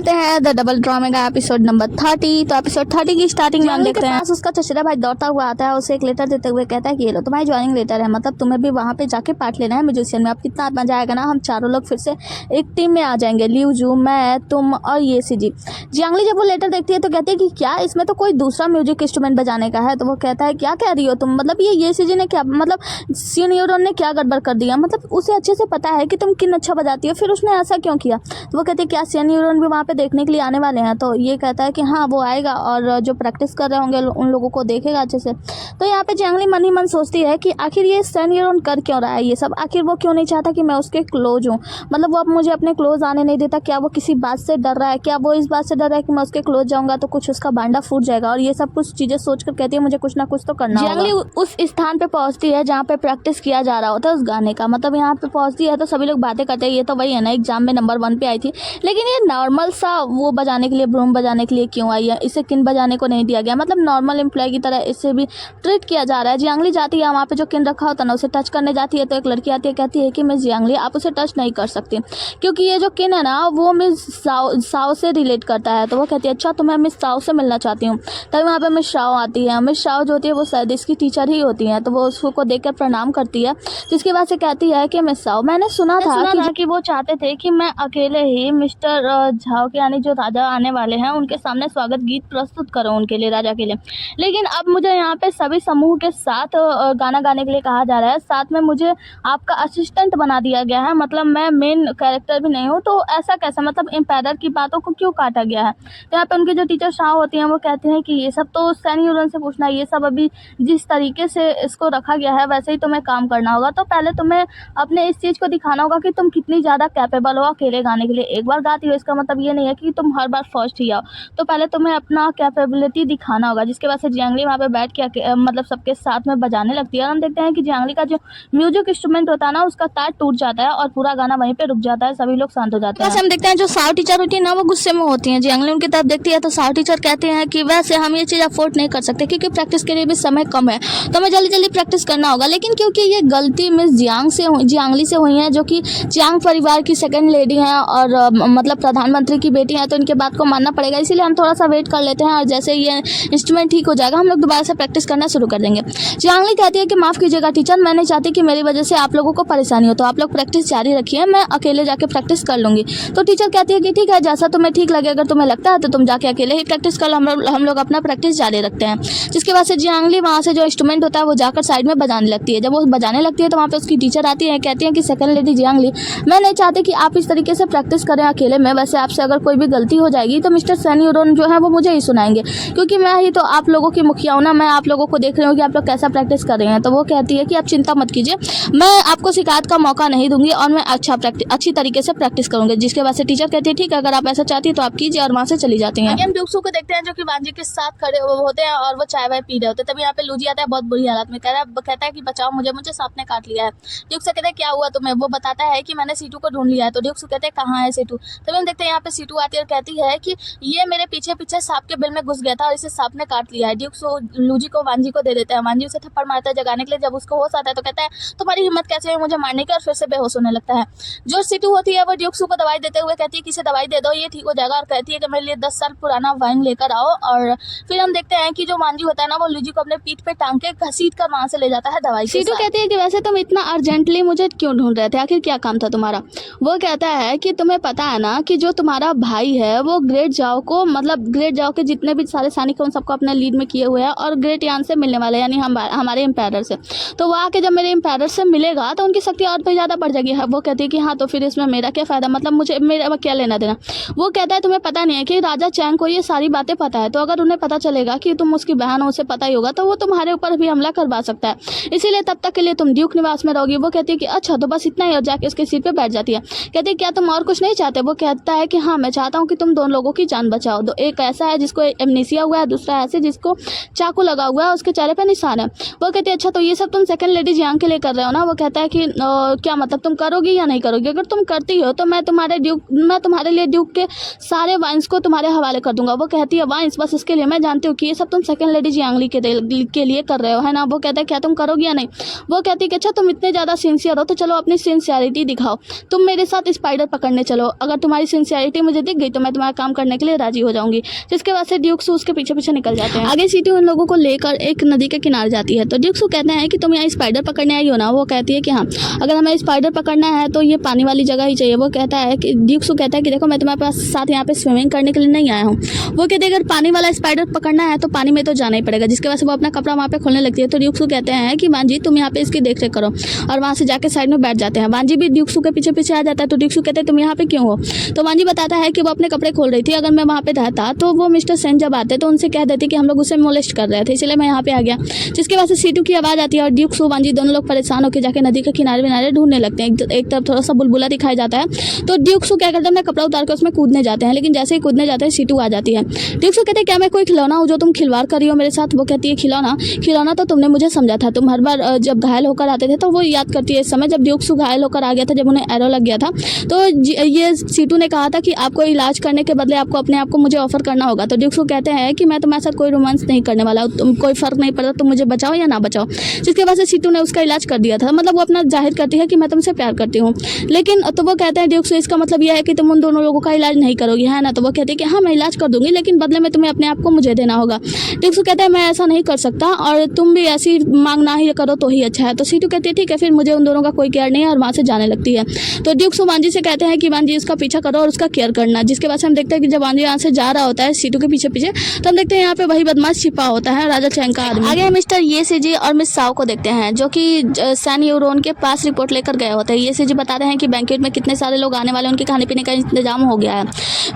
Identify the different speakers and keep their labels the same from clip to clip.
Speaker 1: करते हैं the double ड्रामे का एपिसोड नंबर 30। तो एपिसोड 30 की स्टार्टिंग में हम देखते हैं उसका चचेरा भाई दौड़ता हुआ आता है, उसे एक लेटर देते हुए कहता है कि ये लो तुम्हारी ज्वाइनिंग लेटर है, मतलब तुम्हें भी वहाँ पे जाके पार्ट लेना है म्यूजिशियन में। अब कितना मजा आएगा ना, हम चारों लोग फिर से एक टीम में आ जाएंगे, लियू जू, मैं, तुम और ये सी जी। जियांगली जब वो लेटर देखती है तो कहती है कि क्या इसमें तो कोई दूसरा म्यूजिक इंस्ट्रूमेंट बजाने का है। तो वो कहता है क्या कह रही हो तुम, मतलब ये सी जी ने क्या, मतलब सीनियर ने क्या गड़बड़ कर दिया, मतलब उसे अच्छे से पता है कि तुम किन अच्छा बजाती हो, फिर उसने ऐसा क्यों किया। तो वो कहते हैं क्या सीनियर भी वहाँ पे देखने के लिए आने वाले हैं। तो ये कहता है कि हाँ वो आएगा और जो प्रैक्टिस कर रहे होंगे उन लोगों को देखेगा अच्छे से। तो यहाँ पे जियांगली मन ही मन सोचती है कि आखिर ये सीनियर कर क्यों रहा है ये सब, आखिर वो क्यों नहीं चाहता कि मैं उसके क्लोज हूँ, मतलब वो अब मुझे अपने क्लोज आने नहीं देता। क्या वो किसी बात से डर रहा है, क्या वो इस बात से डर रहा है कि मैं उसके क्लोज जाऊंगा तो कुछ उसका बांडा फूट जाएगा, और ये सब कुछ चीजें सोचकर कहती है मुझे कुछ ना कुछ तो करना होगा। जियांगली उस स्थान पे पहुंचती है जहाँ पे प्रैक्टिस किया जा रहा होता है उस गाने का, मतलब यहाँ पे पहुंचती है तो सभी लोग बातें करते हैं ये तो वही है ना एग्जाम में नंबर 1 पे आई थी, लेकिन ये नॉर्मल सा वो बजाने के लिए, ब्रूम बजाने के लिए क्यों आई है, इसे किन बजाने को नहीं दिया गया, मतलब नॉर्मल एम्प्लॉय की तरह इसे भी ट्रीट किया जा रहा है। जियांगली जाती है वहाँ पे जो किन रखा होता है ना उसे टच करने जाती है, तो एक लड़की आती है कहती है कि मिस जियांगली आप उसे टच नहीं कर सकती क्योंकि ये जो किन है ना वो मिस साओ से रिलेट करता है। तो वो कहती है अच्छा तो मैं मिस साओ से मिलना चाहती हूँ। तभी वहाँ पे मिस शाओ आती है, मिस शाओ जो होती है वो शायद इसकी टीचर ही होती है। तो वो उसको देखकर प्रणाम करती है, जिसके बाद से कहती है कि मिस साओ मैंने सुना था कि वो चाहते थे कि मैं अकेले ही मिस्टर झाओ के यानी जो राजा आने वाले हैं उनके सामने स्वागत गीत प्रस्तुत करूं उनके लिए, राजा के लिए, लेकिन अब मुझे यहाँ पे सभी समूह के साथ गाना गाने के लिए कहा जा रहा है, साथ में मुझे आपका असिस्टेंट बना दिया गया है, मतलब मैं मेन कैरेक्टर भी नहीं हूँ, तो ऐसा कैसा, मतलब एम्पायर की बातों को क्यों काटा गया है। तो यहाँ पे उनकी जो टीचर शाह होती हैं वो कहते हैं कि ये सब तो सैन्यूरन से पूछना है, ये सब अभी जिस तरीके से इसको रखा गया है वैसे ही तुम्हें काम करना होगा, तो पहले तुम्हें अपने इस चीज़ को दिखाना होगा कि तुम कितनी ज़्यादा कैपेबल हो अकेले गाने के लिए। एक बार गाती हो इसका मतलब ये नहीं है कि तुम हर बार फर्स्ट ही आओ, तो पहले तुम्हें अपना कैपेबिलिटी दिखाना होगा। जिसके बाद से जियांगली वहाँ पे बैठ के मतलब सबके साथ में बजाने लगती है, और हम देखते हैं कि जियांगली का जो म्यूजिक इंस्ट्रूमेंट होता है ना उसका तार टूट जाता है और पूरा गाना वहीं पे रुक जाता है, सभी लोग शांत हो जाते हैं। हम देखते हैं जो साव टीचर होती है ना वो गुस्से में होती है, जियांगली उनकी तरफ देखती है तो साव टीचर कहते हैं कि वैसे हम ये चीज़ अफोर्ड नहीं कर सकते क्योंकि प्रैक्टिस के लिए भी समय कम है, तो हमें जल्दी जल्दी प्रैक्टिस करना होगा। लेकिन क्योंकि ये गलती मिस जियांगली से हुई है जो कि जियांग परिवार की सेकंड लेडी हैं और मतलब प्रधानमंत्री की बेटी है, तो इनके बात को मानना पड़ेगा, इसीलिए हम थोड़ा सा वेट कर लेते हैं और जैसे ये इंस्ट्रूमेंट ठीक हो जाएगा हम लोग दोबारा से प्रैक्टिस करना शुरू कर देंगे। जियांगली कहती है कि माफ़ कीजिएगा टीचर, मैं नहीं चाहती कि मेरी वजह से आप लोगों को परेशानी हो, तो आप लोग प्रैक्टिस जारी रखिए, मैं अकेले जाके प्रैक्टिस कर लूँगी। तो टीचर कहती है कि ठीक है जैसा तुम्हें ठीक लगे, अगर तुम्हें लगता है तो तुम जाके अकेले ही प्रैक्टिस कर लो, हम लोग अपना प्रैक्टिस जारी रखते हैं। जिसके बाद से जियांगली वहाँ से जो इंस्ट्रूमेंट होता है वो जाकर साइड में बजाने लगती है। जब वो बजाने लगती है तो वहाँ पे उसकी टीचर आती है, कहती है कि सेकंड लेडी जियांगली मैं नहीं चाहती कि आप इस तरीके से प्रैक्टिस करें अकेले में, वैसे आपसे अगर कोई भी गलती हो जाएगी तो मिस्टर सैन्यूरन जो है वो मुझे ही सुनाएंगे क्योंकि मैं ही तो आप लोगों की मुखिया हूँ ना, मैं आप लोगों को देख रही हूँ कि आप लोग कैसा प्रैक्टिस कर रहे हैं। तो वो कहती है कि आप चिंता मत कीजिए, मैं आपको शिकायत का मौका नहीं दूंगी और मैं अच्छी तरीके से प्रैक्टिस करूंगी। जिसके बाद से टीचर कहती है ठीक है अगर आप ऐसा चाहती है तो आप कीजिए, और वहाँ से चली जाती हैं। हम ड्यूक्सू को देखते हैं जो कि वांजी के साथ खड़े होते हैं और वो चाय वाय पी रहे होते हैं। तभी यहाँ पे लूजी आता है बहुत बुरी हालत में, कहता है कि बचाओ मुझे सांप ने काट लिया है। ड्यूक्स से कहते हैं क्या हुआ तुम्हें, वो बताता है कि मैंने सीटू को ढूंढ लिया है। तो ड्यूक्स कहते हैं कहाँ है सीटू। तभी हम देखते हैं यहाँ पे सीटू आती है और कहती है कि ये मेरे पीछे पीछे सांप के बिल में घुस गया था और इसे सांप ने काट लिया है। ड्यूक्स लूजी को वांजी को दे देता है, वांजी उसे थप्पड़ मारता है जगाने के लिए। जब उसको होश आता है तो कहता है तुम्हारी हिम्मत कैसे है मुझे मारने की, और फिर से बेहोश होने लगता है। जो सीटू होती है वो ड्यूक्स को दवाई देते हुए कहती है कि इसे दवाई दे दो ये ठीक हो जाएगा, और कहती है कि मेरे लिए 10 साल पुराना वाइन लेकर आओ। और फिर हम देखते हैं कि जो वांजी होता है ना वो लूजी को अपने पीठ पे टांग के घसीट कर वहां से ले जाता है दवाई। सीटू कहती है कि वैसे तुम इतना अर्जेंटली मुझे क्यों ढूंढ रहे थे, आखिर क्या काम था तुम्हारा। वो कहता है कि तुम्हें पता है ना कि जो तुम्हारा भाई है वो ग्रेट जाओ को, मतलब ग्रेट जाओ के जितने भी सारे सैनिक उन सबको अपने लीड में किए हुए हैं और ग्रेट यान से मिलने वाले यानी हमारे एम्पायर से। तो वो आके जब मेरे एम्पायर से मिलेगा तो उनकी शक्ति और भी ज़्यादा बढ़ जाएगी। वो कहती है कि हाँ तो फिर इसमें मेरा क्या फ़ायदा, मतलब मुझे मेरा क्या लेना देना। वो कहता है तुम्हें पता नहीं है कि राजा चैंग को ये सारी बातें पता है, तो अगर उन्हें पता चलेगा कि तुम उसकी बहन हो उसे पता ही होगा तो वो तुम्हारे ऊपर भी हमला करवा सकता है, इसीलिए तब तक के लिए तुम ड्यूक निवास में रहोगी। वो कहती है कि अच्छा तो बस इतना ही, और जाके उसके सीट पे बैठ जाती है। कहती है क्या तुम और कुछ नहीं चाहते। वो कहता है कि हाँ मैं चाहता हूँ कि तुम दोनों लोगों की जान बचाओ। दो एक ऐसा है जिसको एमनेसिया हुआ है, दूसरा ऐसे जिसको चाकू लगा हुआ है, उसके चेहरे पे निशान है। वो कहती है अच्छा तो ये सब तुम सेकंड लेडी जियांग के लिए कर रहे हो ना। वो कहता है कि क्या मतलब तुम करोगी या नहीं करोगी, अगर तुम करती हो तो मैं तुम्हारे लिए ड्यूक के सारे वाइन्स को तुम्हारे हवाले कर दूंगा। वो कहती है वाइन्स बस इसके लिए, मैं जानती हूँ कि ये सब तुम सेकंड लेडी जियांगली के लिए कर रहे हो है ना। वो कहता है क्या तुम करोगी या नहीं। वो कहती है कि अच्छा तुम इतने ज़्यादा सिंसियर हो तो चलो अपनी सिंसियरिटी दिखाओ, तुम मेरे साथ स्पाइडर पकड़ने चलो, अगर तुम्हारी सिंसियरिटी मुझे मुझे दिख गई तो मैं तुम्हारा काम करने के लिए राजी हो जाऊंगी। जिसके बाद से ड्यूक्सू उसके पीछे पीछे निकल जाते हैं। आगे सीटू उन लोगों को लेकर एक नदी के किनारे जाती है तो ड्यूक्सू कहते हैं कि तुम यहाँ स्पाइडर पकड़ने आई हो ना। वो कहती है कि हाँ, अगर हमें स्पाइडर पकड़ना है तो ये पानी वाली जगह ही चाहिए। वो कहता है कि ड्यूक्सू कहता है कि देखो मैं तुम्हारे पास साथ यहाँ पे स्विमिंग करने के लिए नहीं आया हूँ। वो कहते हैं अगर पानी वाला स्पाइडर पकड़ना है तो पानी में तो जाना ही पड़ेगा। जिसके वजह से वो अपना कपड़ा वहाँ पे खोलने लगती है तो ड्यूक्सू कहते हैं कि वांजी तुम यहाँ पे इसकी देख रेख करो, और वहाँ से जाके साइड में बैठ जाते हैं। वांजी भी ड्यूक्सू के पीछे पीछे आ जाता है तो ड्यूक्सू कहते हैं तुम यहाँ पे क्यों हो। तो वांजी बताता है कि वो अपने कपड़े खोल रही थी, अगर मैं वहाँ पे रहता तो वो मिस्टर सेन जब आते तो उनसे कह देती कि हम लोग उसे मोलेस्ट कर रहे थे, इसलिए मैं यहाँ पे आ गया। जिसके वजह से सीटू की आवाज़ आती है और ड्यूक्सू वांजी दोनों लोग परेशान होकर जाके नदी के किनारे ढूंढने लगते हैं। एक तरफ थोड़ा सा बुलबुला दिखाया जाता है तो ड्यूक्सू क्या करते हैं, अपना कपड़ा उतार कर उसमें कूदने जाते हैं, लेकिन जैसे ही कूदने जाते हैं सीटू आ जाती है। ड्यूक्सू कहते हैं क्या मैं कोई खिलौना हूँ जो तुम खिलवाड़ कर रही हो मेरे साथ। वो कहती है खिलौना तो तुमने मुझे समझा था, तुम हर बार जब घायल होकर आते थे तो वो याद करती है इस समय जब ड्यूक्सू घायल होकर आ गया था, जब उन्हें एरो लग गया था तो ये सीटू ने कहा था कि आपको इलाज करने के बदले आपको अपने आप को मुझे ऑफर करना होगा। तो ड्यूक्सू कहते हैं कि मैं तुम्हारे साथ कोई रोमांस नहीं करने वाला, तुम कोई फर्क नहीं पड़ता तुम मुझे बचाओ या ना बचाओ। जिसके वजह से सीटू ने उसका इलाज कर दिया था, मतलब वो अपना जाहिर करती है कि मैं तुमसे प्यार करती हूँ। लेकिन तो वो कहते हैं ड्यूक्सू इसका मतलब यह है कि तुम उन दोनों लोगों का इलाज नहीं करोगी है ना। तो वो कहते हैं कि हाँ मैं इलाज कर दूंगी, लेकिन बदले में तुम्हें अपने आप को मुझे देना होगा। ड्यूक्सू कहते हैं मैं ऐसा नहीं कर सकता और तुम भी ऐसी मांग ना ही करो तो ही अच्छा है। तो सीटू कहती है ठीक है फिर मुझे उन दोनों का कोई केयर नहीं है, और वहाँ से जाने लगती है। तो ड्यूक्सू वांजी से कहते हैं कि वांजी इसका पीछा करो और उसका केयर करना। जिसके बाद से हम देखते हैं कि जब वांजी यहाँ से जा रहा होता है सीटू के पीछे पीछे तो हम देखते हैं यहाँ पे वही बदमाश छिपा होता है, राजा चैंग का आदमी। आगे मिस्टर ये सीजी और मिस साओ को देखते हैं जो कि सैन यूरोन के पास रिपोर्ट लेकर गए होते हैं। ये सीजी बताते हैं कि बैंकेट में कितने सारे लोग आने वाले, उनके खाने पीने का इंतजाम हो गया है।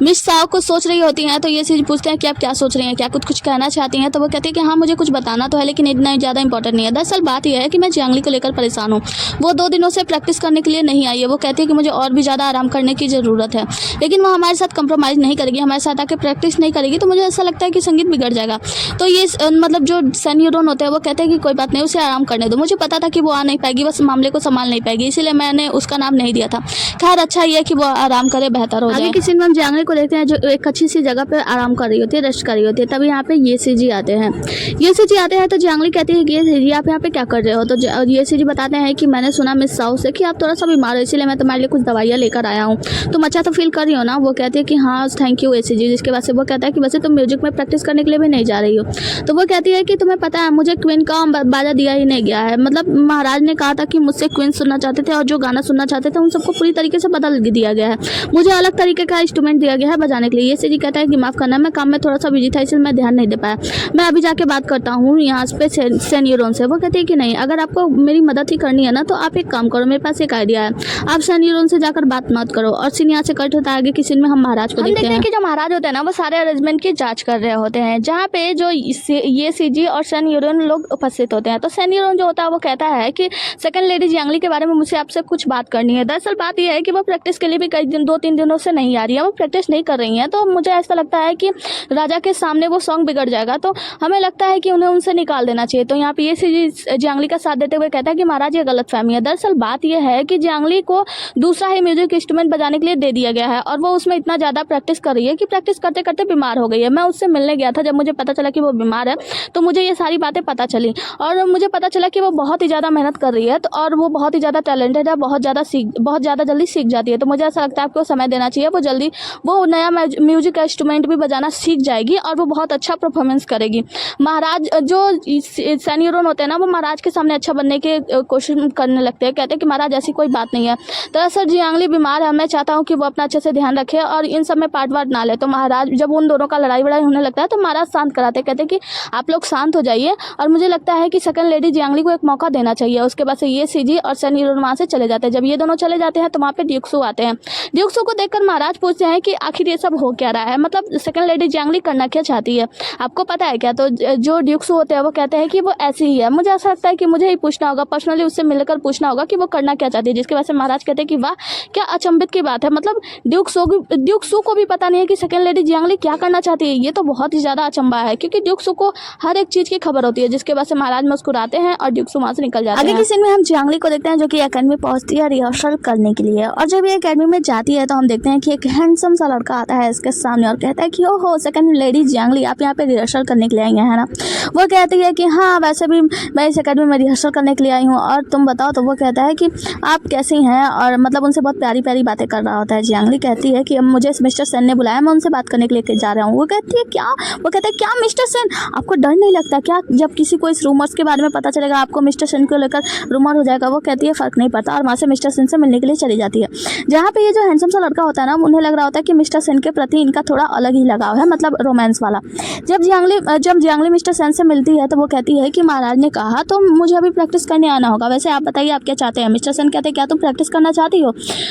Speaker 1: मिस साओ को सोच रही होती हैं तो ये सीजी पूछते हैं कि आप क्या सोच रही हैं, क्या कुछ कहना चाहती हैं। तो वो कहती है कि हाँ मुझे कुछ बताना तो है लेकिन इतना ज़्यादा इंपॉर्टेंट नहीं है। दरअसल बात यह है कि मैं जियांगली को लेकर परेशान हूँ, वो 2 दिनों से प्रैक्टिस करने के लिए नहीं आई है। वो कहती है कि मुझे और भी ज़्यादा आराम करने की ज़रूरत है, लेकिन वो हमारे साथ कंप्रोमाइज़ नहीं करेगी, हमारे साथ आके प्रैक्टिस नहीं करेगी तो मुझे ऐसा लगता है कि संगीत बिगड़ जाएगा। तो ये मतलब जो सैन यूरोन होते हैं वो कहते हैं कि कोई बात नहीं उसे आराम करने दो। मुझे पता था कि वो आ नहीं पाएगी, बस मामले को संभाल नहीं पाएगी, इसीलिए मैंने उसका नाम नहीं दिया था। खैर अच्छा ये है कि वो आराम करे, बेहतर हो जाए। आगे किसी में हम जियांगली को देखते हैं जो एक अच्छी सी जगह पे आराम कर रही होती है, रेस्ट कर रही होती है। तभी यहाँ पे ये सीजी आते हैं। ये सीजी आते हैं तो जियांगली कहती है कि ये सीजी आप यहाँ पे क्या कर रहे हो। तो ये सीजी बताते हैं कि मैंने सुना मिस साओ से कि आप थोड़ा सा बीमार हो, इसलिए मैं तुम्हारे लिए कुछ दवाइयाँ लेकर आया हूँ, तुम अच्छा तो फील कर रही हो ना। वो कहती है कि हाँ थैंक यू सीजी। जिसके बाद से वो कहता है कि वैसे तुम म्यूजिक में प्रैक्टिस करने के लिए भी नहीं जा रही हो। तो वो कहती है कि तुम्हें पता है मुझे क्वीन का बाजा दिया ही नहीं गया है, मतलब महाराज ने कहा था कि मुझसे क्वीन सुनना चाहते थे और जो गाना सुनना चाहते थे उन सबको पूरी तरीके से बदल दिया गया है, मुझे अलग तरीके का इंस्ट्रूमेंट दिया गया है बजाने के लिए। ये सीजी कहता है कि माफ़ करना मैं काम में थोड़ा सा बिजी था इसलिए मैं ध्यान नहीं दे पाया, मैं अभी जाके बात करता हूँ यहाँ पे सैन यूरोन से। वो कहते हैं कि नहीं अगर आपको मेरी मदद ही करनी है ना तो आप एक काम करो, मेरे पास एक आइडिया है, आप सैन यूरोन से जाकर बात मत करो। और सीन यहाँ से कट होता है आगे की सीन में हम महाराज को देखते हैं कि जो महाराज होते हैं ना वो सारे अरेंजमेंट की जांच कर रहे होते हैं, जहाँ पे जो ये सीजी और सैन यूरोन लोग उपस्थित होते हैं। तो सैन यूरोन जो होता है वो कहता है कि सेकंड लेडी जियांगली के बारे में मुझे आपसे कुछ बात करनी है। दरअसल बात यह है कि वो प्रैक्टिस के लिए भी कई दिन 2-3 दिनों से नहीं आ रही है, वो प्रैक्टिस नहीं कर रही हैं। तो मुझे ऐसा लगता है कि राजा के सामने वो सॉन्ग बिगड़ जाएगा, तो हमें लगता है कि उन्हें उनसे निकाल देना चाहिए। तो यहाँ पे ये सीजी जियांगली का साथ देते हुए कहता है कि महाराज ये गलतफहमी है। दरअसल बात यह है कि जियांगली को दूसरा ही म्यूजिक इंस्ट्रूमेंट बजाने के लिए दे दिया गया है और वो उसमें इतना ज़्यादा प्रैक्टिस कर रही है कि प्रैक्टिस करते करते बीमार हो गई है। मैं उससे मिलने गया था, जब मुझे पता चला कि वो बीमार है तो मुझे ये सारी बातें पता चली और मुझे पता चला कि वो बहुत ही ज़्यादा मेहनत कर रही है तो और वो बहुत ही ज़्यादा टैलेंटेड है, बहुत ज़्यादा जल्दी सीख जाती है। तो मुझे ऐसा लगता है आपको समय देना चाहिए, वो जल्दी वो नया म्यूजिक का इंस्ट्रूमेंट भी बजाना सीख जाएगी और वो बहुत अच्छा परफॉर्मेंस करेगी। महाराज जो सैन यूरोन होते हैं ना वो महाराज के सामने अच्छा बनने की कोशिश करने लगते हैं, कहते हैं कि महाराज ऐसी कोई बात नहीं है, दरअसल जियांगली बीमार है, मैं चाहता हूँ कि वो अपना अच्छे से ध्यान रखे और इन सब में पार्ट वार्ट ना ले। तो महाराज जब उन दोनों का लड़ाई वड़ाई होने लगता है तो महाराज शांत कराते, कहते हैं कि आप लोग शांत हो जाइए और मुझे लगता है कि सेकंड लेडी जियांगली को एक मौका देना चाहिए। उसके बाद से ये सीजी और सैन यूरोन वहाँ से चले जाते हैं। जब ये दोनों चले जाते हैं तो वहाँ पे ड्यूक्सू आते हैं। ड्यूक्सू को देखकर महाराज पूछते हैं कि आखिर ये सब हो क्या रहा है, मतलब सेकंड लेडी जियांगली करना क्या चाहती है, आपको पता है क्या। तो जो ड्यूक्सू होते हैं वो कहते हैं कि वो ऐसी ही है। मुझे ऐसा लगता है कि मुझे ही पूछना होगा, पर्सनली उससे मिलकर पूछना होगा कि वो करना क्या चाहती है। जिसके वजह से महाराज कहते हैं कि वाह क्या अचंभित की बात है, मतलब ड्यूक्सू को भी पता नहीं है कि सेकंड लेडी जियांगली क्या करना चाहती है। ये तो बहुत ही ज़्यादा अचंबा है क्योंकि ड्यूक्सू को हर एक चीज़ की खबर होती है। जिसके वजह से महाराज मुस्कुराते हैं और ड्यूक्सू वहाँ से निकल जाते हैं। आगे की सीन में हम जियांगली को देखते हैं जो कि अकेडमी पहुंचती है रिहर्सल करने के लिए, और जब ये अकेडमी में जाती है तो हम देखते हैं कि एक हैंडसम सा लड़का आता है इसके सामने और कहता है कि ओहो सेकंड लेडी जियांगली आप यहाँ पे रिहर्सल करने के लिए आई हैं, है ना। वो कहती है कि हाँ वैसे भी मैं इस अकेडमी में रिहर्सल करने के लिए आई हूँ और तुम बताओ। तो वो कहता है कि आप कैसी हैं और मतलब उनसे बहुत प्यारी प्यारी बातें कर रहा होता है। जियांगली कहती है है कि अब मुझे मिस्टर सेन ने बुलाया, मैं उनसे बात करने के लिए जा रहा हूँ। वो कहती है क्या? वो कहता है क्या मिस्टर सेन, आपको डर नहीं लगता क्या जब किसी को इस रूमर्स के बारे में पता चलेगा, आपको मिस्टर सेन को लेकर रूमर हो जाएगा? वो कहती है फ़र्क नहीं पड़ता, और वहाँ से मिस्टर सेन से मिलने के लिए चली जाती है। जहाँ पे ये जो हैंडसम सा लड़का होता है ना, उन्हें लग रहा होता है कि मिस्टर सेन के प्रति इनका थोड़ा अलग ही लगाव है, मतलब रोमांस वाला। जब जियांगली मिस्टर सेन से मिलती है तो वो कहती है कि महाराज ने कहा तो मुझे अभी प्रैक्टिस करने आना होगा, वैसे आप बताइए आप क्या चाहते हैं? मिस्टर सेन कहते हैं क्या तुम प्रैक्टिस करना चाहती हो?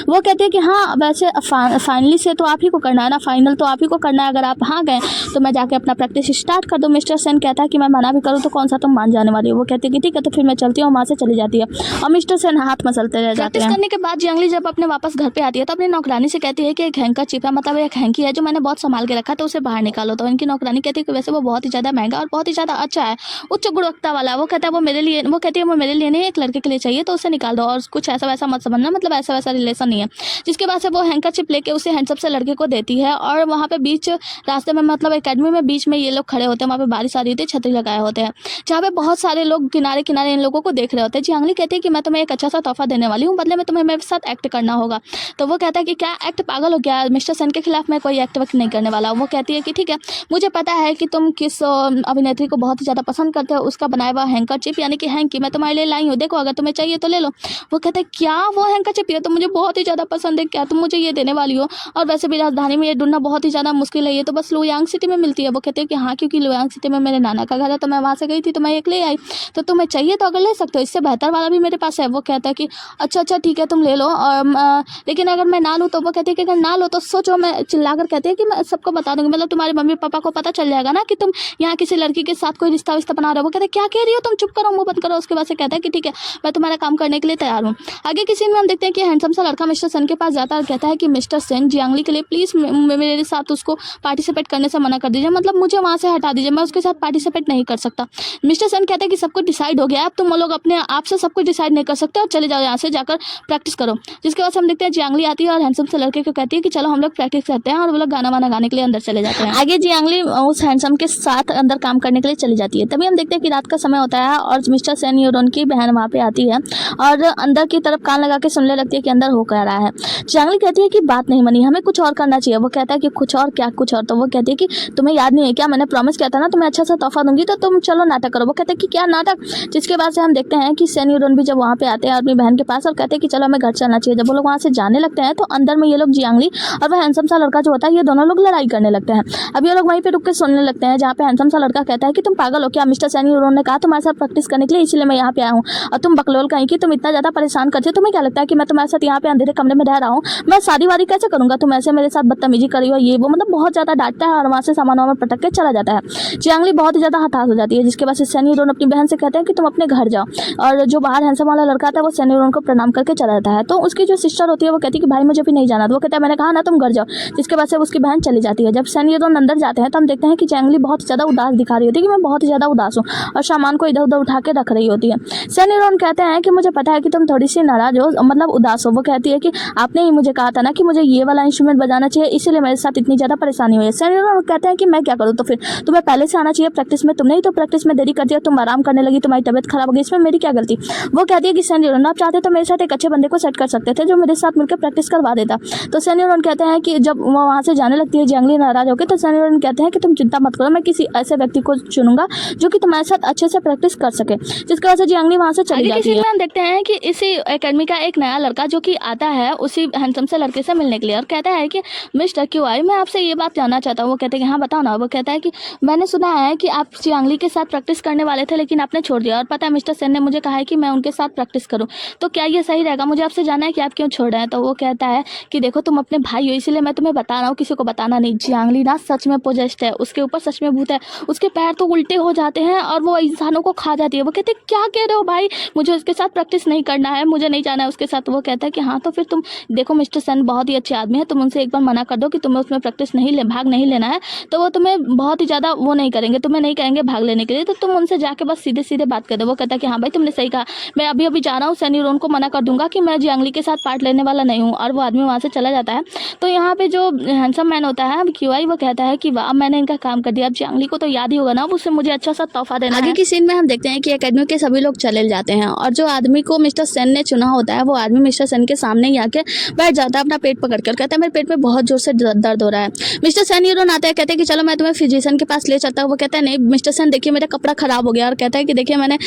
Speaker 1: वो कहते हैं कि हाँ, वैसे फाइनली से तो आप ही को करना है ना, फाइनल तो आप ही को करना है, अगर आप हाँ गए तो मैं जाके अपना प्रैक्टिस स्टार्ट कर दूँ। मिस्टर सेन कहता है कि मैं मना भी करूँ तो कौन सा तुम मान जाने वाली हो? वो कहती है कि ठीक है, तो फिर मैं चलती हूँ। वहाँ से चली जाती है और मिस्टर सेन हाथ मसलते रह जाते हैं। करने के बाद जियांगली जब अपने वापस घर पे आती है तो अपनी नौकरानी से कहती है कि एक हैंकरचीफ है, मतलब एक हैंकी है जो मैंने बहुत संभाल के रखा, तो उसे बाहर निकालो। तो इनकी नौकरानी कहती है कि वैसे वो बहुत ही ज़्यादा महंगा और बहुत ही ज़्यादा अच्छा है, उच्च गुणवत्ता वाला। वो कहता है वो कहती है वो मेरे लिए नहीं, एक लड़के के लिए चाहिए, तो उसे निकाल दो और कुछ ऐसा वैसा मत समझना, मतलब ऐसा वैसा रिलेशन नहीं है। जिसके बाद से वो हैंकरचीफ लेके उसे हैंडसम से लड़के को देती है और वहाँ पे बीच रास्ते में, मतलब एकेडमी में बीच में ये लोग खड़े होते हैं, वहाँ पे बारिश आ रही होती है, छतरी लगाए होते हैं, जहाँ पे बहुत सारे लोग किनारे किनारे इन लोगों को देख रहे होते हैं। जियांगली कहती है कि मैं तुम्हें एक अच्छा सा तोहफा देने वाली हूँ, बदले में तुम्हें मेरे साथ एक्ट करना होगा। तो वो कहता है कि क्या एक्ट? पागल हो गया, मिस्टर सेन के खिलाफ मैं कोई एक्ट वक्त नहीं करने वाला हूँ। वो कहती है कि ठीक है, मुझे पता है कि तुम किस अभिनेत्री को बहुत ही ज़्यादा पसंद करते हो, उसका बनाया हुआ हैंकरचीफ यानी कि हैंकी मैं तुम्हारे लिए लाई हूँ, देखो अगर तुम्हें चाहिए तो ले लो। वो कहता है क्या वो हैंकरचीफ? ये तो मुझे बहुत ही ज़्यादा पसंद है, क्या तुम मुझे ये देने वाली हो? और वैसे भी राजधानी में ये ढूंढना बहुत ही ज़्यादा मुश्किल है, ये तो बस लुयांग सिटी में मिलती है। वो कहते हैं कि हाँ, क्योंकि लुयांग सिटी में मेरे नाना का घर है, तो मैं वहाँ से गई थी तो मैं एक ले आई, तो तुम्हें चाहिए तो अगर ले सकते हो, इससे बेहतर वाला भी मेरे पास है। वो कहता है कि अच्छा ठीक है तुम ले लो, और लेकिन अगर मैं ना लूँ तो? वो कहती है कि अगर ना लो तो सोचो, मैं चिल्लाकर कहती है कि मैं सबको बता दूंगी, मतलब तुम्हारे मम्मी पापा को पता चल जाएगा ना कि तुम यहाँ किसी लड़की के साथ कोई रिश्ता विश्ता बना रहे हो। वो कहते हैं क्या कह रही हो तुम, चुप करो, मुँह बंद करो। उसके बाद से कहता है कि ठीक है, मैं तुम्हारा काम करने के लिए तैयार हूँ। आगे किसी में हम देखते हैं कि हैंडसम सा लड़का मिस्टर सेन के पास जाता है और कहता है कि मिस्टर सेन, जियांगली के लिए प्लीज़ मेरे साथ उसको पार्टिसिपेट करने से मना कर दीजिए, मतलब मुझे वहाँ से हटा दीजिए, मैं उसके साथ पार्टिसिपेट नहीं कर सकता। मिस्टर सेन कहता है कि सब कुछ डिसाइड हो गया है, अब तुम लोग अपने आप से सब कुछ डिसाइड नहीं कर सकते और चले जाओ यहाँ से, जाकर प्रैक्टिस करो। जिसके बाद हम देखते हैं जियांगली आती है और हैंडसम से लड़के को कहती है कि चलो हम लोग प्रैक्टिस करते हैं, और वो लोग गाना वाना गाने के लिए अंदर चले जाते हैं। आगे जियांगली उस हैंडसम के साथ अंदर काम करने के लिए चली जाती है। तभी हम देखते हैं कि रात का समय होता है और मिस्टर सेन और उनकी बहन वहाँ पे आती है और अंदर की तरफ कान लगा के सुनने लगती है कि अंदर हो क्या रहा है। जियांगली कहती है कि बात नहीं बनी, हमें कुछ और करना चाहिए। वो कहता है कि कुछ और क्या? कुछ और? तो वो कहती है कि तुम्हें याद नहीं है क्या, मैंने प्रॉमिस किया था ना तुम्हें अच्छा सा तोहफा दूंगी, तो तुम चलो नाटक करो। वो कहते हैं कि क्या नाटक? जिसके बाद से हम देखते हैं कि सेन यूरोन भी जब वहाँ पे आते हैं अपनी बहन के पास और कहते हैं कि चलो हमें घर चलना चाहिए। जब वो लोग वहाँ से जाने लगते हैं तो अंदर में ये लोग जियांगली और वह हैंडसम सा लड़का जो होता है, ये दोनों लोग लड़ाई करने लगते हैं। अब ये लोग वहीं पे रुक के सुनने लगते हैं, जहाँ पे हैंडसम सा लड़का कहता है कि तुम पागल हो क्या, मिस्टर सेन यूरोन ने कहा तुम्हारे साथ प्रैक्टिस करने के लिए, इसलिए मैं यहाँ पे आया हूँ, और तुम बकलोल कहीं की, तुम इतना ज़्यादा परेशान करते हो, तुम्हें क्या लगता है कि मैं तुम्हारे साथ यहाँ पे अंधेरे कमरे में रह रहा हूँ? मैं शादी वादी कैसे करूँगा, तुम ऐसे मेरे साथ बदतमीजी करी हो, ये वो, मतलब बहुत ज़्यादा डांटता है और वहाँ से सामान वामान पटक के चला जाता है। जियांगली बहुत ही ज़्यादा हताश हो जाती है, जिसके बाद से सेन यूरोन अपनी बहन से कहते हैं कि तुम अपने घर जाओ, और जो बाहर हैंडसम वाला लड़का आता है वो सेन यूरोन को प्रणाम करके चला जाता है। तो उसकी जो सिस्टर होती है वो कहती है कि भाई मुझे भी नहीं जाना, तो वो कहता है मैंने कहा ना तुम घर जाओ। जिसके बाद से उसकी बहन चली जाती है। जब सेन यूरोन अंदर जाते हैं तो हम देखते हैं कि जियांगली बहुत ज़्यादा उदास दिखा रही होती है कि मैं बहुत ही ज़्यादा उदास हूँ, और सामान को इधर उधर उठा के रख रही होती है। सेन यूरोन कहते हैं कि मुझे पता है कि तुम थोड़ी सी नाराज हो, मतलब उदास हो। वो कहती है कि आपने ही मुझे कहा था ना कि मुझे ये वाला इंस्ट्रूमेंट बजाना चाहिए, इसीलिए मेरे साथ इतनी ज़्यादा परेशानी हुई है। सेन यूरोन कहते हैं कि मैं क्या करूँ, तो फिर तुम्हें पहले से आना चाहिए प्रैक्टिस में, तुमने ही तो प्रैक्टिस में देरी कर दिया, तुम आराम करने लगी, तुम्हारी तबियत खराब हो गई, इसमें मेरी क्या गलती? वो कहती है कि सेन यूरोन आप चाहते तो मेरे साथ एक अच्छे बंदे को सेट कर सकते थे जो मेरे साथ मिलकर प्रैक्टिस करवा देता। तो सेन यूरोन कहते हैं कि जब वो वहाँ से जाने लगती है जियांगली नाराज होकर, तो सेन यूरोन कहते हैं कि तुम चिंता मत करो, मैं किसी ऐसे व्यक्ति को चुनूंगा जो कि तुम्हारे साथ अच्छे से प्रैक्टिस कर सके। जिसकी वजह से जियांगली वहाँ से चली जाती है। हम देखते हैं कि इसी एकेडमी का एक नया लड़का जो कि आता है उसी हैंडसम से लड़के से मिलने के लिए और कहता है कि मिस्टर क्यों आए, मैं आपसे ये बात जानना चाहता हूँ। वो कहते हैं कि हाँ बताओ ना। वो कहता है कि मैंने सुना है कि आप जियांगली के साथ प्रैक्टिस करने वाले थे लेकिन आपने छोड़ दिया, और पता है मिस्टर सेन ने मुझे कहा है कि मैं उनके साथ प्रैक्टिस करूँ, तो क्या ये सही रहेगा? मुझे आपसे जानना है कि आप क्यों छोड़ रहे हैं। तो वो कहता है कि देखो तुम अपने भाई हो इसलिए मैं तुम्हें बता रहा हूँ, किसी को बताना नहीं। जियांगली ना सच में पोजेस्ड है, उसके ऊपर सच में भूत है, उसके पैर तो उल्टे हो जाते हैं और वो इंसानों को खा जाती है। वो कहते हैं क्या कह रहे हो भाई, मुझे उसके साथ प्रैक्टिस नहीं करना है, मुझे नहीं जाना है उसके साथ। वो कहता है कि हाँ तो फिर तुम देखो मिस्टर सेन बहुत ही अच्छे आदमी है, तुम उनसे एक बार मना कर दो कि तुम्हें उसमें प्रैक्टिस भाग नहीं लेना है, तो वो तुम्हें बहुत ही ज़्यादा वो नहीं करेंगे, तुम्हें नहीं कहेंगे भाग लेने के लिए, तो तुम उनसे जाके बस सीधे सीधे बात कर दो। वो कहता है कि हाँ भाई तुमने सही कहा, मैं अभी अभी जा रहा हूँ, सेन यूरोन को मना कर दूंगा कि मैं जियांगली के साथ पार्ट लेने वाला नहीं हूँ, और वो आदमी वहाँ से चला जाता है। तो यहाँ पे जो हैंडसम मैन होता है क्यूआई, वो कहता है कि वाह मैंने इनका काम कर दिया, अब जियांगली को तो याद ही होगा ना, उससे मुझे अच्छा सा तोहफा देना है। आगे की सीन में हम देखते हैं कि एकेडमी के सभी लोग चले जाते हैं और जो आदमी को मिस्टर सेन ने चुना होता है वो आदमी मिस्टर सेन के सामने ही आके बैठ जाता है अपना पेट पकड़ कर। कहता है मेरे पेट में बहुत जोर से दर्द हो रहा है। मिस्टर सैन यूरोन आता है, कहते हैं कि चलो मैं तुम्हें फिजिशियन के पास ले चलता हूँ। वो कहता है नहीं मिस्टर सैन, देखिए मेरा कपड़ा खराब हो गया, और कहता है कि देखिए मैंने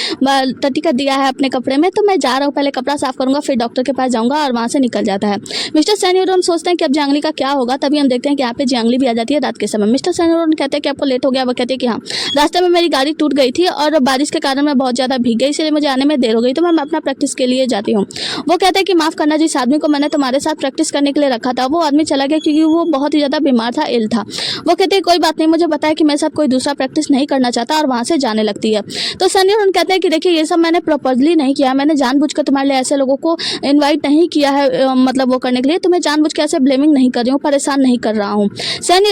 Speaker 1: टट्टी कर दिया है अपने कपड़े में, तो मैं जा रहा हूँ, पहले कपड़ा साफ करूंगा फिर डॉक्टर के पास जाऊंगा, और वहाँ से निकल जाता है। मिस्टर सैन यूरोन सोचते हैं कि अब जियांगली का क्या होगा। तभी हम देखते हैं कि यहाँ पे जियांगली भी आ जाती है रात के समय। मिस्टर सैन यूरोन कहते हैं कि आपको लेट हो गया। वो कहते हैं कि हाँ, रास्ते में मेरी गाड़ी टूट गई थी और बारिश के कारण मैं बहुत ज़्यादा भीग गई, इसलिए मुझे आने में देर हो गई, तो मैं अपना प्रैक्टिस के लिए जाती हूँ। वो कहते हैं कि माफ़ करना, जिस आदमी को मैंने तुम्हारे साथ प्रैक्टिस करने के लिए रखा था वो आदमी चला गया क्योंकि वो बहुत ही ज़्यादा बीमार था, इल था। वो कहते हैं कोई बात नहीं, मुझे बताया कि मेरे साथ कोई दूसरा प्रैक्टिस नहीं करना चाहता, और वहाँ से जाने लगती है। तो सैन यूरोन कहते हैं कि देखिए ये सब मैंने प्रॉपर्ली नहीं किया, मैंने जानबूझकर तुम्हारे लिए ऐसे लोगों को इन्वाइट नहीं किया है, मतलब वो करने के लिए, तुम्हें जानबूझ के ऐसे ब्लेमिंग नहीं कर रही हूँ, परेशान नहीं कर रहा हूँ।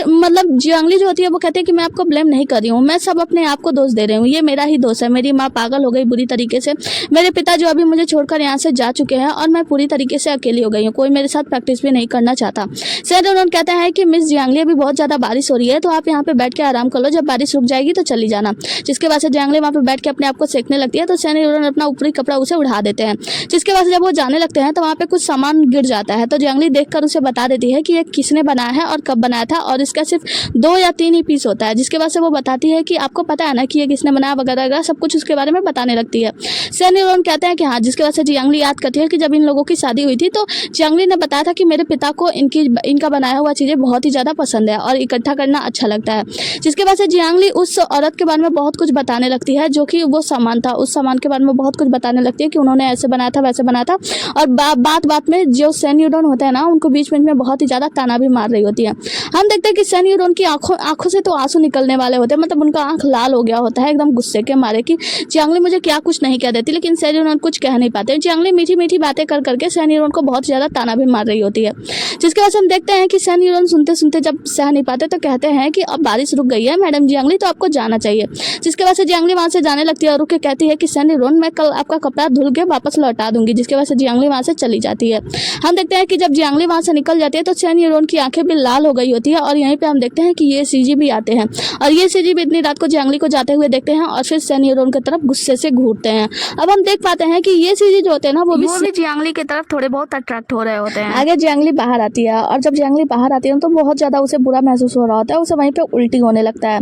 Speaker 1: मतलब जियांगली जो होती है वो कहती है कि मैं आपको ब्लेम नहीं कर रही हूँ, मैं सब अपने आप को दोष दे रही हूँ, ये मेरा ही दोष है। मेरी माँ पागल हो गई बुरी तरीके से, मेरे पिता जो अभी मुझे छोड़कर यहाँ से जा चुके हैं, और मैं पूरी तरीके से अकेली हो गई हूँ, कोई मेरे साथ प्रैक्टिस भी नहीं करना चाहता। सैन यूरोन कहता है कि मिस जियांगली अभी बहुत ज़्यादा बारिश हो रही है, तो आप यहाँ पे बैठ के आराम कर लो, जब बारिश रुक जाएगी तो चली जाना। जिसके बाद से जियांगली वहाँ पे बैठ के अपने आप को सेकने लगती है, तो सैन यूरोन अपना ऊपरी कपड़ा उसे उड़ा देते हैं। जिसके बाद जब वो जाने लगते हैं तो वहाँ पे कुछ सामान गिर जाता है, तो जियांगली देखकर उसे बता देती है कि ये किसने बनाया है और कब बनाया था, और इसका सिर्फ 2 या 3 ही पीस होता है। जिसके बाद से वो बताती है कि आपको पता है ना कि ये किसने बनाया वगैरह वगैरह सब कुछ उसके बारे में बताने लगती है। सैन यूरोन कहते हैं कि हाँ। जिसके बाद से जियांगली याद करती है कि जब इन लोगों की शादी हुई थी तो जियांगली ने बताया था कि मेरे पिता को इनका बनाया हुआ चीज़ें बहुत ही ज़्यादा पसंद है और इकट्ठा करना अच्छा लगता है। जिसके बाद से जियांगली उस औरत के बारे में बहुत कुछ बताने लगती है, जो कि वो सामान था, उस सामान के बारे में बहुत कुछ बताने लगती है कि उन्होंने ऐसे बनाया था वैसे बनाया था, और बात बात में जो सैन यूरोन होता है ना, उनको बीच में बहुत ही ज़्यादा ताना भी मार रही होती है। हम देखते हैं कि सैन यूरोन की आंखों से तो आंसू निकलने वाले होते हैं, मतलब उनका आंख लाल हो गया होता है एकदम गुस्से के मारे कि जियांगली मुझे क्या कुछ नहीं कह देती, लेकिन सैन यूरोन कुछ कह नहीं पाते। जियांगली मीठी मीठी बातें कर करके सैन यूरोन को बहुत ज़्यादा ताना भी मार रही होती है। जिसके बाद हम देखते हैं कि सैन यूरोन सुनते सुनते जब सह नहीं पाते तो कहते हैं कि अब बारिश रुक गई है मैडम जियांगली, तो आपको जाना चाहिए। जिसके बाद से जियांगली वहाँ से जाने लगती है और रुक के कहती है कि सैन यूरोन मैं कल आपका कपड़ा धुल के वापस लौटा दूंगी। जिसके बाद से जियांगली वहाँ से चली जाती है। हम देखते हैं कि जब जियांगली वहाँ से निकल जाती है तो सैन यूरोन की आंखें भी लाल हो गई होती है, और यहीं पे हम देखते हैं कि ये सीजी भी आते हैं, और ये सीजी भी इतनी रात को जियांगली को जाते हुए देखते हैं और फिर सैन यूरोन की तरफ गुस्से से घूरते हैं। अब हम देख पाते हैं कि ये सीजी जो होते हैं ना वो भी जियांगली की तरफ थोड़े बहुत अट्रैक्ट हो रहे होते हैं। आगे जियांगली बाहर आती है, और जब जियांगली बाहर आती है तो बहुत ज़्यादा उसे बुरा महसूस हो रहा होता है, उसे वहीं पे उल्टी होने लगता है।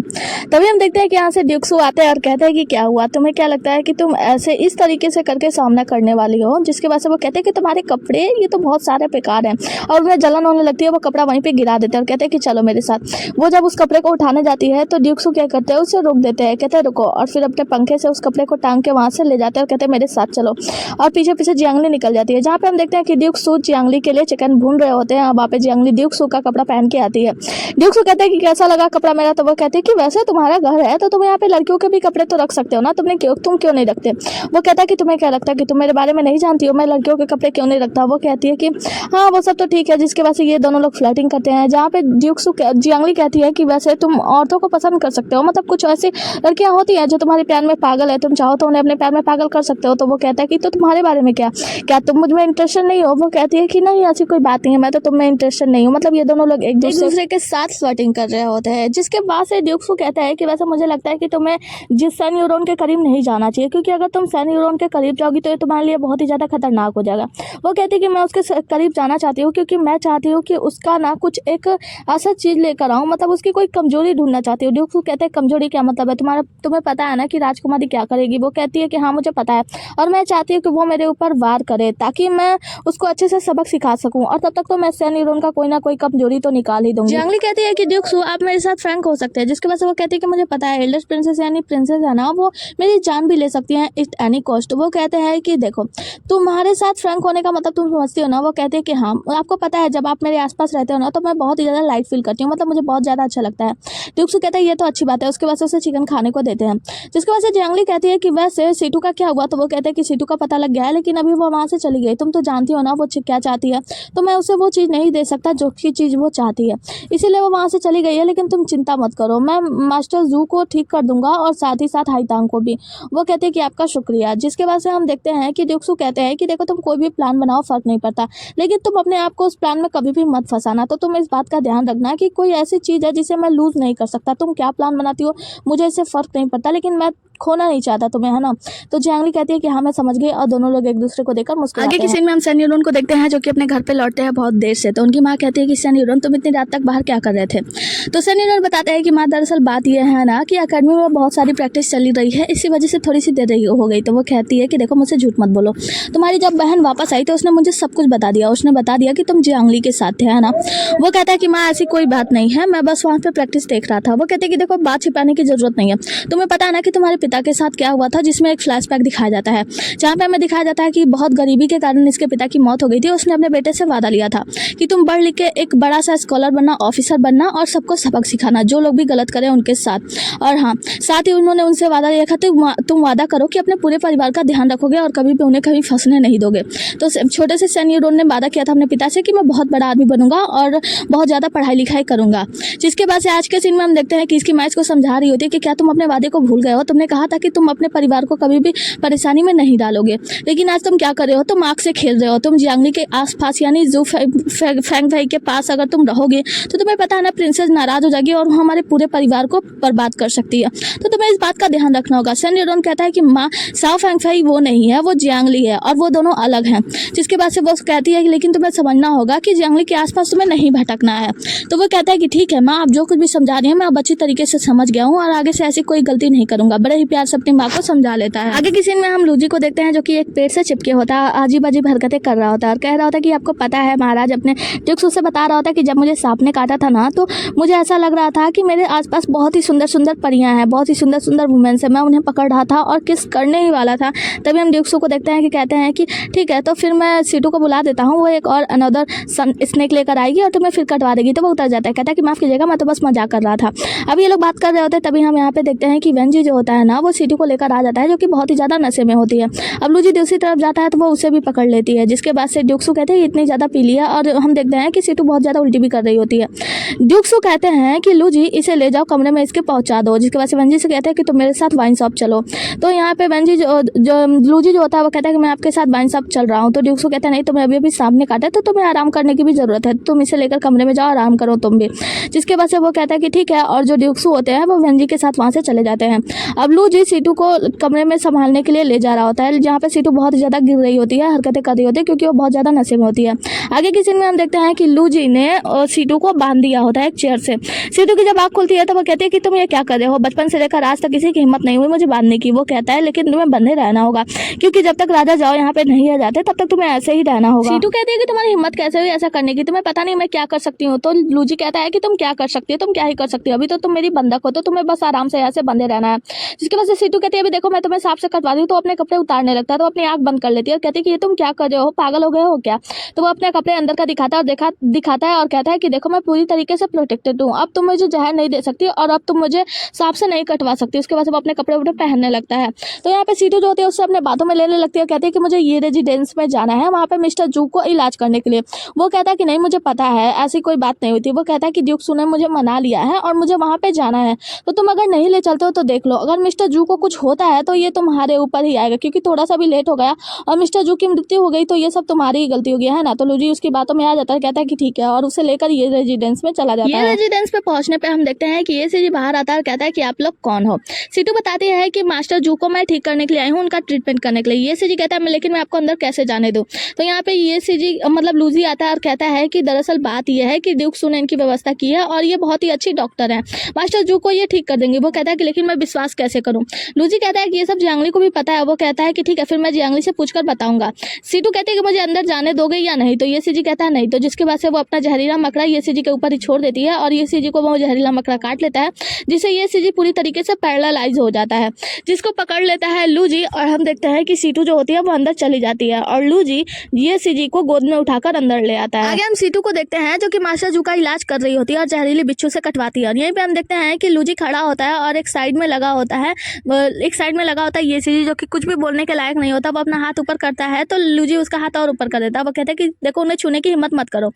Speaker 1: तभी हम देखते हैं कि यहाँ से ड्यूक्सू आते हैं और कहते हैं कि क्या हुआ, तुम्हें क्या लगता है कि तुम ऐसे इस तरीके से करके सामना करने वाली हो। जिसके बाद से वो कहते हैं कि तुम्हारे कपड़े ये तो बहुत सारे बेकार हैं, और उन्हें जलन होने लगती है। वो कपड़ा वहीं पे गिरा देते हैं और कहते हैं कि चलो मेरे साथ। वो जब उस कपड़े को उठाने जाती है तो ड्यूक्सू क्या करते हैं, उसे रोक देते हैं, कहते हैं रुको, और फिर अपने पंखे से उस कपड़े को टांग के वहाँ से ले जाते हैं और कहते हैं मेरे साथ चलो, और पीछे पीछे जियांगली निकल जाती है। जहाँ पे हम देखते हैं कि ड्यूक्सू जियांगली के लिए चिकन भून रहे होते हैं। वहाँ पे जियांगली ड्यूक्सू का कपड़ा पहन के आती है। ड्यूक्सू कहते हैं कि कैसा लगा कपड़ा मेरा, तो वो कहते हैं कि वैसे तुम्हारा घर है तो तुम यहाँ पे लड़कियों के भी कपड़े तो रख सकते हो ना, तुम क्यों नहीं रखते। वो कहता है कि तुम्हें क्या लगता है कि तुम मेरे बारे में नहीं जानती हो, मैं लड़कियों के कपड़े क्यों नहीं रखता। वो कहती है कि हाँ वो सब तो ठीक है। जिसके वजह से ये दोनों लोग फ्लर्टिंग करते हैं, जहाँ पे जियांगली कहती है कि वैसे तुम औरतों को पसंद कर सकते हो, मतलब कुछ ऐसी लड़कियां होती हैं जो तुम्हारे प्यार में पागल है, तुम चाहो तो उन्हें अपने प्यार में पागल कर सकते हो। तो वो कहता है कि तो तुम्हारे बारे में क्या तुम मुझ में इंटरेस्टेड नहीं हो। वो कहती है कि नहीं ऐसी कोई बात नहीं है, मैं तो तुम में इंटरेस्टेड नहीं हूँ। मतलब ये दोनों लोग एक दूसरे के साथ फ्लर्टिंग कर रहे होते हैं। जिसके बाद से ड्यूक्सू कहता है कि वैसे मुझे लगता है कि तुम्हें जिस सैन यूरोन के करीब नहीं जाना चाहिए, क्योंकि अगर तुम सैन यूरोन के करीब जाओगी तो ये तुम्हारे लिए बहुत ही ज़्यादा खतरनाक हो जाएगा। वो कहती है कि मैं उसके करीब जाना चाहती हूँ क्योंकि मैं चाहती हूँ कि उसका ना कुछ एक ऐसा चीज़ लेकर आऊँ, मतलब उसकी कोई कमजोरी ढूंढना चाहती हूँ। ड्यूक्सू कहते हैं कमजोरी क्या मतलब है, तुम्हें पता है ना कि राजकुमारी क्या करेगी। वो कहती है कि हाँ मुझे पता है, और मैं चाहती हूँ कि वो मेरे ऊपर वार करे ताकि मैं उसको अच्छे से सबक सिखा सकूं, और तब तक तो मैं सैन यूरोन का कोई ना कोई कमजोरी तो निकाल ही दूंगी। जियांगली कहती है कि ड्यूक्सू आप मेरे साथ फ्रैंक हो सकते हैं। जिसके बाद से वो कहती है कि मुझे पता है एल्डर प्रिंसेस यानी प्रिंसेस है ना, वो मेरी जान भी ले सकती हैं इट एनी कॉस्ट। वो कहते हैं कि देखो तुम्हारे साथ फ्रैंक होने का मतलब तुम समझती हो ना। वो कहते हैं कि हाँ आपको पता है जब आप मेरे आसपास रहते हो ना तो मैं बहुत ही ज़्यादा लाइट फील करती हूँ, मतलब मुझे बहुत ज़्यादा अच्छा लगता है। ड्यूक्सू कहता है ये तो अच्छी बात है। उसके बाद से उसे चिकन खाने को देते हैं। जिसके बाद से जियांगली कहती है कि वैसे सीटू का क्या हुआ। तो वो कहते हैं कि सीटू का पता लग गया है, लेकिन अभी वो वहाँ से चली गई। तुम तो जानती हो ना वो क्या चाहती है, तो मैं उसे वो चीज़ नहीं दे सकता जो की चीज़ वो चाहती है, इसीलिए वो वहाँ से चली गई है। लेकिन तुम चिंता मत करो, मैं मास्टर जू को ठीक कर दूंगा और साथ ही साथ हाईतांग को भी। वो कहते हैं कि आपका शुक्रिया। जिसके बाद से हम देखते हैं कि ड्यूक्सू कहते हैं कि देखो तुम कोई भी प्लान बनाओ फर्क नहीं पड़ता, लेकिन तुम अपने आप को उस प्लान में कभी भी मत फंसाना। तो तुम इस बात का ध्यान रखना कि कोई ऐसी चीज़ है जिसे मैं लूज़ नहीं कर सकता। तुम क्या प्लान बनाती हो मुझे इससे फ़र्क नहीं पड़ता, लेकिन मैं खोना नहीं चाहता तुम्हें, है ना। तो जियांगली कहती है कि हाँ मैं समझ गई, और दोनों लोग एक दूसरे को देखकर मुस्कुराते हैं। आगे की सीन में हम सन यूरोन को देखते हैं जो कि अपने घर पे लौटते हैं बहुत देर से। तो उनकी माँ कहती है कि सन यूरोन तुम इतनी रात तक बाहर क्या कर रहे थे। तो सन यूरोन बताते हैं कि माँ दरअसल बात यह है ना कि अकेडमी में बहुत सारी प्रैक्टिस चली रही है, इसी वजह से थोड़ी सी देर हो गई। तो वो कहती है कि देखो मुझसे झूठ मत बोलो, तुम्हारी जब बहन वापस आई तो उसने मुझे सब कुछ बता दिया, उसने बता दिया कि तुम जियांगली के साथ थे, है ना। वो कहता है कि माँ ऐसी कोई बात नहीं है, मैं बस वहाँ पे प्रैक्टिस देख रहा था। वो कहते हैं कि देखो बात छिपाने की जरूरत नहीं है, तुम्हें पता है ना कि तुम्हारे पिता के साथ क्या हुआ था, जिसमें एक फ्लैशबैक दिखाया जाता है जहाँ पे हमें दिखाया जाता है कि बहुत गरीबी के कारण इसके पिता की मौत हो गई थी। उसने अपने बेटे से वादा लिया था कि तुम पढ़ लिख के एक बड़ा सा स्कॉलर बनना, ऑफिसर बनना और सबको सबक सिखाना, जो लोग भी गलत करें उनके साथ। और हाँ, साथ ही उन्होंने उनसे वादा लिया था तुम वादा करो कि अपने पूरे परिवार का ध्यान रखोगे और कभी भी उन्हें कहीं फंसने नहीं दोगे। तो छोटे से सन यूरोन ने वादा किया था अपने पिता से कि मैं बहुत बड़ा आदमी बनूंगा और बहुत ज़्यादा पढ़ाई लिखाई करूंगा। जिसके बाद से आज के सीन में हम देखते हैं कि इसकी माँ इसको समझा रही होती है कि क्या तुम अपने वादे को भूल गए हो, तुमने कहा था कि तुम अपने परिवार को कभी भी परेशानी में नहीं डालोगे, लेकिन आज तुम क्या कर रहे हो, तुम आग से खेल रहे हो। तुम जियांगली के आसपास यानी जू फेंगफेई के पास अगर तुम रहोगे तो तुम्हें पता है ना प्रिंसेस नाराज हो जाएगी और हमारे पूरे परिवार को बर्बाद कर सकती है, तो तुम्हें इस बात का ध्यान रखना होगा। सन यूरोन कहता है कि माँ साओ फेंगफेई वो नहीं है, वो जियांगली है और वो दोनों अलग हैं। जिसके बाद से वो कहती है कि लेकिन तुम्हें समझना होगा कि जियांगली के आसपास तुम्हें नहीं भटकना है। तो वो कहता है कि ठीक है माँ, आप जो कुछ भी समझा रही हैं मैं अब अच्छी तरीके से समझ गया हूँ और आगे से ऐसी कोई गलती नहीं करूंगा। बड़े ही प्यार से अपनी माँ को समझा लेता है। आगे की सीन में हम लूजी को देखते हैं जो कि एक पेड़ से चिपके होता है, अजीब अजीब हरकतें कर रहा होता है और कह रहा होता है कि आपको पता है महाराज, अपने ड्यूक्स से बता रहा होता है कि जब मुझे सांप ने काटा था ना तो मुझे ऐसा लग रहा था कि मेरे आसपास बहुत ही सुंदर सुंदर परियां हैं, बहुत ही सुंदर सुंदर वुमेन्स हैं, मैं उन्हें पकड़ रहा था और किस करने ही वाला था। तभी हम ड्यूक्स को देखते हैं कि कहते हैं कि ठीक है तो फिर मैं सीटू को बुला देता हूँ, वो एक और अनदर स्नेक लेकर आएगी और तुम्हें फिर कटवा देगी। तो वो उतर जाता है, कहता है कि माफ़ कीजिएगा मैं तो बस मजाक कर रहा था। अब ये लोग बात कर रहे होते हैं, तभी हम यहाँ पे देखते हैं कि वेंजी जो होता है ना वो सीटू को लेकर आ जाता है जो कि बहुत ही ज़्यादा नशे में होती है। अब लूजी दूसरी तरफ जाता है तो वो उसे भी पकड़ लेती है। जिसके बाद से ड्यूक्सू कहते हैं इतनी ज़्यादा पी लिया और हम देखते हैं कि सीटू बहुत ज़्यादा उल्टी भी कर रही होती है। ड्यूक्सू कहते हैं कि लूजी इसे ले जाओ कमरे में इसके पहुँचा दो। जिसके बाद से वेंजी से कहते हैं कि तुम मेरे साथ वाइन शॉप चलो। तो यहाँ पे वेंजी जो लूजी जो होता है वो कहता है कि मैं आपके साथ वाइन शॉप चल रहा हूँ। तो ड्यूक्सू कहते हैं नहीं, तुम्हें अभी सांप ने काटा है तो तुम्हें आराम करने की भी ज़रूरत है, तुम इसे लेकर कमरे में जाओ, आराम करो तुम भी। जिसके बाद से वो कहता है कि ठीक है और जो ड्यूक्सू होते हैं वो वेंजी के साथ वहाँ से चले जाते हैं। अब लूजी सीटू को कमरे में संभालने के लिए ले जा रहा होता है जहाँ पे सीटू बहुत ज़्यादा गिर रही होती है, हरकतें कर रही होती है क्योंकि वो बहुत ज़्यादा नशे में होती है। आगे की सीन में हम देखते हैं कि लूजी ने सीटू को बांध दिया होता है एक चेयर से। सीटू की जब आँख खुलती है तो वो कहती है कि तुम ये क्या कर रहे हो, बचपन से लेकर आज तक किसी की हिम्मत नहीं हुई मुझे बांधने की। वो कहता है लेकिन तुम्हें बंधे रहना होगा क्योंकि जब तक राजा जाओ यहाँ पे नहीं आ जाते तब तक तुम्हें ऐसे ही रहना होगा। सीटू कहती है कि तुम्हारी हिम्मत कैसे हुई ऐसा करने की, तुम्हें पता नहीं मैं क्या कर सकती हूँ। तो लूजी कहता है कि तुम क्या कर सकती हो, तुम क्या ही कर सकती हो, अभी तो तुम मेरी बंधक हो तो तुम्हें बस आराम से यहाँ से बंधे रहना है। जिसके बाद से सीटू कहती है अभी देखो मैं तुम्हें सांप से कटवा दूँ। तो अपने कपड़े उतारने लगता है तो अपनी आँख बंद कर लेती है और कहती है कि ये तुम क्या कर रहे हो, पागल हो गए हो क्या। तो वो अपने कपड़े अंदर का दिखाता है और दिखाता है और कहता है कि देखो मैं पूरी तरीके से प्रोटेक्टेड हूँ, अब तुम मुझे जहर नहीं दे सकती और अब तुम मुझे सांप से नहीं कटवा सकती। उसके बाद वो अपने कपड़े वपड़े पहनने लगता है। तो यहाँ पे सीटू जो होती है उससे अपने बातों में लेने लगती है, कहती है कि मुझे ये रेजिडेंस में जाना है वहाँ पे मिस्टर जू को इलाज करने के लिए। वो कहता है कि नहीं मुझे पता है ऐसी कोई बात नहीं हुई थी। वो कहता है कि ड्यूक्सू ने मुझे मना लिया है और मुझे वहाँ पे जाना है, तो तुम अगर नहीं ले चलते हो तो देख लो, अगर मिस्टर जू को कुछ होता है तो ये तुम्हारे ऊपर ही आएगा क्योंकि थोड़ा सा भी लेट हो गया और मिस्टर जू की मृत्यु हो गई तो ये सब तुम्हारी ही गलती हो गई है ना। तो लूजी उसकी बातों में आ जाता है, कहता है कि ठीक है और उसे लेकर ये रेजिडेंस में चला जाता है। ये रेजिडेंस पे पहुंचने पे हम देखते हैं कि ये सीजी बाहर आता है और कहता है कि आप लोग कौन हो। सीटू बताती है कि मास्टर जू को मैं ठीक करने के लिए आई हूँ, उनका ट्रीटमेंट करने के लिए। ये सीजी कहता है लेकिन मैं आपको अंदर कैसे जाने दूँ। तो यहाँ पे ये सीजी मतलब लूजी आता है और कहता है कि दरअसल बात यह है कि ड्यूक्सू ने इनकी व्यवस्था की है और ये बहुत ही अच्छी डॉक्टर है, मास्टर जू को ये ठीक कर देंगे। वो कहता है कि लेकिन मैं विश्वास कैसे करूँ। लूजी कहता है कि ये सब जियांगली को भी पता है। वो कहता है कि ठीक है फिर मैं जियांगली से पूछकर बताऊंगा। सीटू कहती है कि मुझे अंदर जाने दोगे या नहीं। तो ये सीजी कहता है नहीं। तो जिसके बाद से वो अपना जहरीला मकड़ा ये सीजी के ऊपर ही छोड़ देती है और ये सीजी को वो जहरीला मकड़ा काट लेता है जिससे ये सीजी पूरी तरीके से पैरालाइज हो जाता है, जिसको पकड़ लेता है लूजी। और हम देखते हैं कि सीटू जो होती है वो अंदर चली जाती है और लूजी ये सीजी को गोद में उठाकर अंदर ले आता है। आगे हम सीटू को देखते हैं जो कि मास्टर जू का इलाज कर रही होती है और जहरीली बिच्छू से कटवाती है। और यहीं पे हम देखते हैं कि लूजी खड़ा होता है और एक साइड में लगा होता है ये सीजी जो कि कुछ भी बोलने के लायक नहीं होता। वो अपना हाथ ऊपर करता है तो लूजी उसका हाथ और ऊपर कर देता है। वो कहते हैं कि देखो उन्हें छूने की हिम्मत मत करो।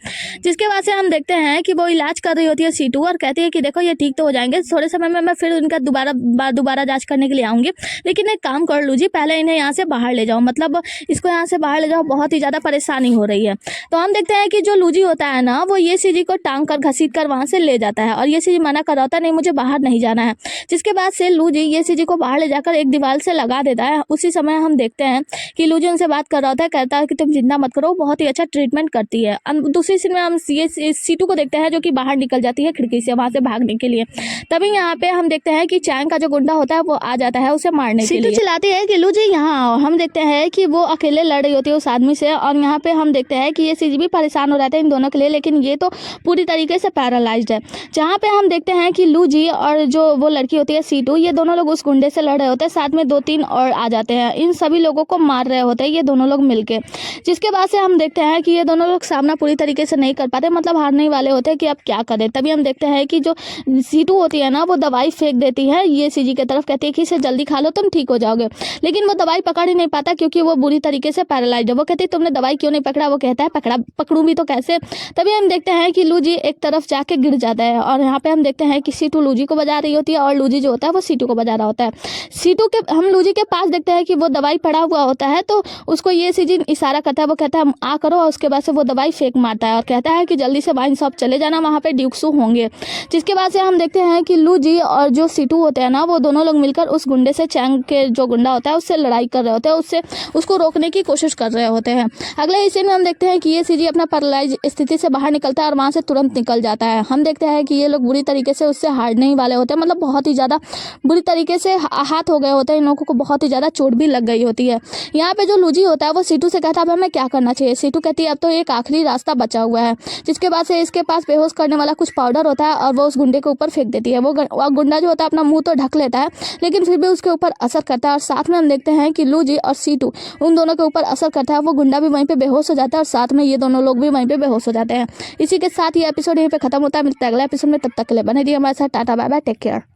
Speaker 1: जिसके बाद से हम देखते हैं कि वो इलाज कर रही होती है सीटू और कहती है कि देखो ये ठीक तो हो जाएंगे, थोड़े समय में मैं फिर उनका दोबारा जांच करने के लिए आऊंगी, लेकिन एक काम कर लूजी पहले इन्हें यहाँ से बाहर ले जाओ, मतलब इसको यहाँ से बाहर ले जाओ, बहुत ही ज़्यादा परेशानी हो रही है। तो हम देखते हैं कि जो लूजी होता है ना वो ये सीजी को टांग कर घसीट कर वहाँ से ले जाता है और ये सीजी मना कर रहा होता है नहीं मुझे बाहर नहीं जाना है। जिसके बाद से लूजी ये सीजी को बाहर ले जाकर एक दीवार से लगा देता है। उसी समय हम देखते हैं कि लू जी उनसे बात कर रहा होता है, कहता है कि तुम चिंता मत करो, बहुत ही अच्छा ट्रीटमेंट करती है। दूसरी सीन में हम सीटू को देखते हैं जो कि बाहर निकल जाती है खिड़की से वहां से भागने के लिए। तभी यहाँ पे हम देखते हैं कि चैंग का जो गुंडा होता है वो आ जाता है उसे मारने के लिए। सीटू चिल्लाती है कि लू जी यहाँ आओ। हम देखते हैं कि वो अकेले लड़ रही होती है उस आदमी से, और यहाँ पे हम देखते हैं कि ये सीजी भी परेशान हो रहा था इन दोनों के लिए, लेकिन ये तो पूरी तरीके से पैरालाइज्ड है। जहाँ पे हम देखते हैं कि लू जी और जो वो लड़की होती है सीटू, ये दोनों लोग उस गुंडे से लड़ रहे होते हैं, साथ में 2-3 और आ जाते हैं, इन सभी लोगों को मार रहे होते हैं ये दोनों लोग मिलके। जिसके बाद से हम देखते हैं कि ये दोनों लोग सामना पूरी तरीके से नहीं कर पाते, मतलब हारने वाले होते हैं कि अब क्या करें। तभी हम देखते हैं कि जो सीटू होती है ना वो दवाई फेंक देती है ये सीजी की तरफ, कहती है कि इसे जल्दी खा लो तुम ठीक हो जाओगे, लेकिन वो दवाई पकड़ ही नहीं पाता क्योंकि वो बुरी तरीके से पैरालाइज्ड है। वो कहती है तुमने दवाई क्यों नहीं पकड़ा, वो कहता है पकड़ूं भी तो कैसे। तभी हम देखते हैं कि लू जी एक तरफ जाके गिर जाता है, और यहाँ पे हम देखते हैं कि सीटू लू जी को बजा रही होती है और लू जी जो होता है वो सीटू को बजा रहा होता है। हम लू जी के पास देखते हैं कि वो दवाई पड़ा हुआ होता है, तो उसको ये सीजी इशारा करता है, वो कहता है आ करो, और उसके बाद से वो दवाई फेंक मारता है और कहता है कि जल्दी से वाइन शॉप चले जाना, वहाँ पे ड्यूक्सू होंगे। जिसके बाद से हम देखते हैं कि लू जी और जो सीटू होते हैं ना वो दोनों लोग मिलकर उस गुंडे से, चैंग के जो गुंडा होता है उससे लड़ाई कर रहे होते हैं, उसको रोकने की कोशिश कर रहे होते हैं। अगले हिस्से में हम देखते हैं कि ये सीजी अपना पैरालाइज स्थिति से बाहर निकलता है और वहाँ से तुरंत निकल जाता है। हम देखते हैं कि ये लोग बुरी तरीके से उससे हारने ही वाले होते हैं, मतलब बहुत ही ज़्यादा बुरी तरीके से हाथ हो गए होते हैं, इन लोगों को बहुत ही ज़्यादा चोट भी लग गई होती है। यहाँ पे जो लू जी होता है वो सीटू से कहता है अब हमें क्या करना चाहिए। सीटू कहती है अब तो एक आखिरी रास्ता बचा हुआ है। जिसके बाद से इसके पास बेहोश करने वाला कुछ पाउडर होता है और वो उस गुंडे के ऊपर फेंक देती है। वो गुंडा जो होता है अपना मुंह तो ढक लेता है, लेकिन फिर भी उसके ऊपर असर करता है, और साथ में हम देखते हैं कि लू जी और सीटू उन दोनों के ऊपर असर करता है। वो गुंडा भी वहीं पे बेहोश हो जाता है और साथ में ये दोनों लोग भी वहीं पे बेहोश हो जाते हैं। इसी के साथ ये एपिसोड यहीं पे खत्म होता है। मिलता है अगला एपिसोड में, तब तक के लिए बने रहिए हमारे साथ। Ta-ta bye bye, take care.